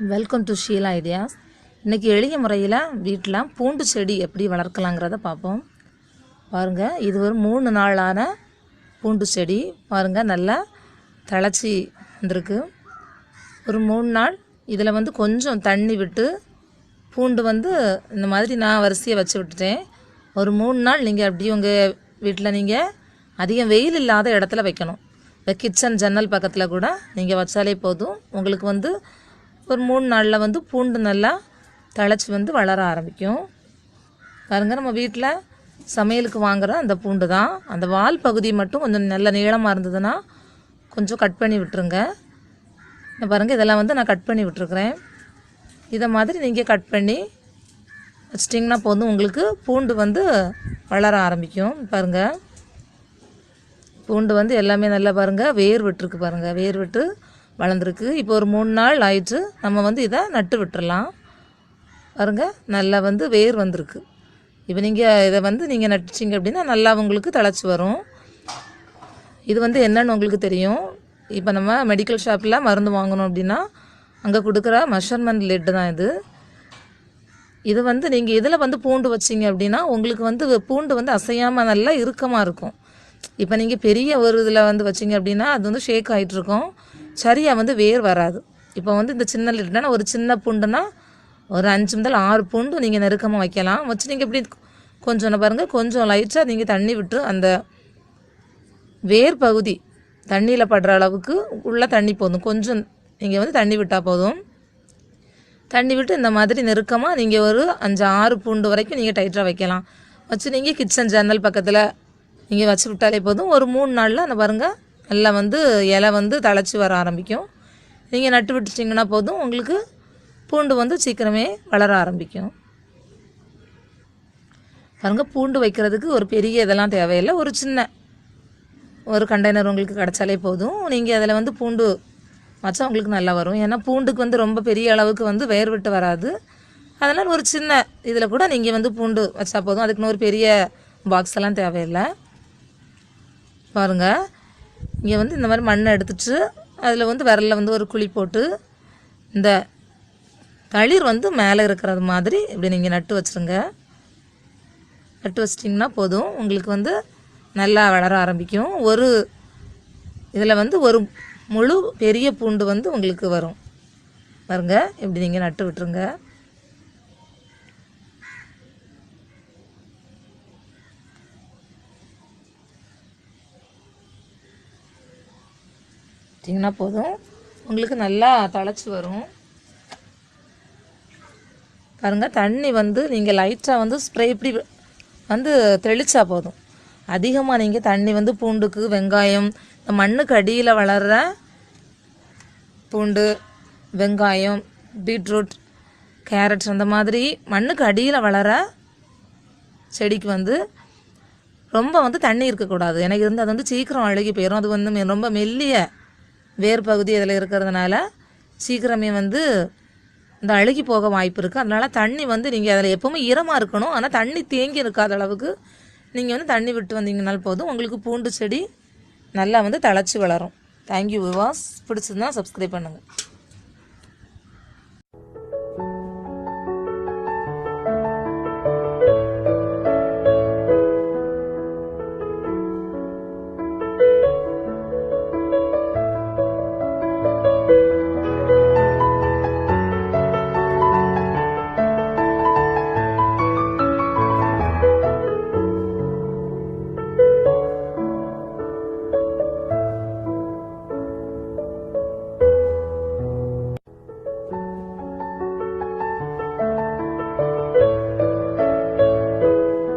Welcome to Sheila ideas. இன்றைக்கி எளிய முறையில் வீட்டில் பூண்டு செடி எப்படி வளர்க்கலாங்கிறத பார்ப்போம். பாருங்கள், இது ஒரு 3 நாளான பூண்டு செடி. பாருங்கள், நல்லா தழைச்சி வந்திருக்கு. ஒரு 3 நாள் இதில் கொஞ்சம் தண்ணி விட்டு பூண்டு இந்த மாதிரி நான் வரிசையை வச்சு விட்டுட்டேன். ஒரு 3 நாள் நீங்கள் அப்படி உங்கள் வீட்டில் நீங்கள் அதிகம் வெயில் இல்லாத இடத்துல வைக்கணும். இந்த கிச்சன் ஜன்னல் பக்கத்தில் கூட நீங்கள் வச்சாலே போதும். உங்களுக்கு ஒரு 3 நாளில் பூண்டு நல்லா தழைச்சி வளர ஆரம்பிக்கும். பாருங்கள், நம்ம வீட்டில் சமையலுக்கு வாங்குகிற அந்த பூண்டு தான். அந்த வால் பகுதி மட்டும் கொஞ்சம் நல்ல நீளமாக இருந்ததுன்னா கொஞ்சம் கட் பண்ணி விட்டுருங்க. பாருங்கள், இதெல்லாம் நான் கட் பண்ணி விட்டுருக்குறேன். இதை மாதிரி நீங்கள் கட் பண்ணி வச்சிட்டிங்கன்னா போதும், உங்களுக்கு பூண்டு வளர ஆரம்பிக்கும். பாருங்கள், பூண்டு எல்லாமே நல்லா பாருங்கள் வேர் விட்டுருக்கு. பாருங்கள், வேர் விட்டு வளர்ந்துருக்கு. இப்போ ஒரு 3 நாள் ஆயிடுச்சு. நம்ம இதை நட்டு விட்டுறலாம். பாருங்கள், நல்லா வேர் வந்திருக்கு. இப்போ நீங்கள் இதை நீங்கள் நட்டுச்சிங்க அப்படின்னா நல்லா உங்களுக்கு தழைச்சி வரும். இது என்னன்னு உங்களுக்கு தெரியும். இப்போ நம்ம மெடிக்கல் ஷாப்பில் மருந்து வாங்கணும் அப்படின்னா அங்கே கொடுக்குற மெஷர்மெண்ட் லெட்டு தான் இது. இது நீங்கள் இதில் பூண்டு வச்சிங்க அப்படின்னா உங்களுக்கு பூண்டு அசையாமல் நல்லா இறுக்கமாக இருக்கும். இப்போ நீங்கள் பெரிய ஒரு இதில் வச்சிங்க அப்படின்னா அது ஷேக் ஆகிட்டுருக்கும், சரியாக வேர் வராது. இப்போ இந்த சின்ன லிட்டர்னா ஒரு சின்ன பூண்டுனா ஒரு 5 முதல் 6 பூண்டு நீங்கள் நெருக்கமாக வைக்கலாம். வச்சு நீங்கள் இப்படி கொஞ்சம் பாருங்கள், கொஞ்சம் லைட்டாக நீங்கள் தண்ணி விட்டு அந்த வேர் பகுதி தண்ணியில் படுற அளவுக்கு உள்ள தண்ணி போதும். கொஞ்சம் நீங்கள் தண்ணி விட்டால் போதும். தண்ணி விட்டு இந்த மாதிரி நெருக்கமாக நீங்கள் ஒரு 5-6 பூண்டு வரைக்கும் நீங்கள் டைட்டாக வைக்கலாம். வச்சு நீங்கள் கிச்சன் ஜன்னல் பக்கத்தில் நீங்கள் வச்சு விட்டாலே போதும். ஒரு 3 நாளில் அந்த பாருங்கள் நல்லா இலை தழைச்சி வர ஆரம்பிக்கும். நீங்கள் நட்டு விட்டுச்சிங்கன்னா போதும், உங்களுக்கு பூண்டு சீக்கிரமே வளர ஆரம்பிக்கும். பாருங்கள், பூண்டு வைக்கிறதுக்கு ஒரு பெரிய இதெல்லாம் தேவையில்லை. ஒரு சின்ன ஒரு கண்டெய்னர் உங்களுக்கு கிடச்சாலே போதும். நீங்கள் அதில் பூண்டு வச்சா உங்களுக்கு நல்லா வரும். ஏன்னா பூண்டுக்கு ரொம்ப பெரிய அளவுக்கு வேர் விட்டு வராது. அதனால் ஒரு சின்ன இதில் கூட நீங்கள் பூண்டு வச்சா போதும். அதுக்குன்னு ஒரு பெரிய பாக்ஸ் எல்லாம் தேவையில்லை. பாருங்கள், இங்கே இந்த மாதிரி மண்ணை எடுத்துட்டு அதில் விரலில் ஒரு குழி போட்டு இந்த தளிர் மேலே இருக்கிறது மாதிரி இப்படி நீங்கள் நட்டு வச்சுருங்க. நட்டு வச்சிட்டிங்கன்னா போதும், உங்களுக்கு நல்லா வளர ஆரம்பிக்கும். ஒரு இதில் ஒரு முழு பெரிய பூண்டு உங்களுக்கு வரும். பாருங்க, இப்படி நீங்கள் நட்டு விட்டுருங்க. விட்டிங்கன்னா போதும், உங்களுக்கு நல்லா தழைச்சி வரும். பாருங்கள், தண்ணி நீங்கள் லைட்டாக ஸ்ப்ரே இப்படி தெளித்தா போதும். அதிகமாக நீங்கள் தண்ணி பூண்டுக்கு, வெங்காயம், இந்த மண்ணுக்கு அடியில் வளர்கிற பூண்டு, வெங்காயம், பீட்ரூட், கேரட் அந்த மாதிரி மண்ணுக்கு அடியில் வளர செடிக்கு ரொம்ப தண்ணி இருக்கக்கூடாது. எனக்கு அது சீக்கிரம் அழுகி போயிடும். அது ரொம்ப மெல்லிய வேர் பகுதி அதில் இருக்கிறதுனால சீக்கிரமே இந்த அழுகி போக வாய்ப்பு இருக்குது. அதனால் தண்ணி நீங்கள் அதில் எப்போவுமே ஈரமாக இருக்கணும். ஆனால் தண்ணி தேங்கி இருக்காத அளவுக்கு நீங்கள் தண்ணி விட்டு வந்தீங்கனாலும் போதும், உங்களுக்கு பூண்டு செடி நல்லா தழைச்சி வளரும். தேங்க்யூ விவாஸ். பிடிச்சதுன்னா சப்ஸ்கிரைப் பண்ணுங்கள்.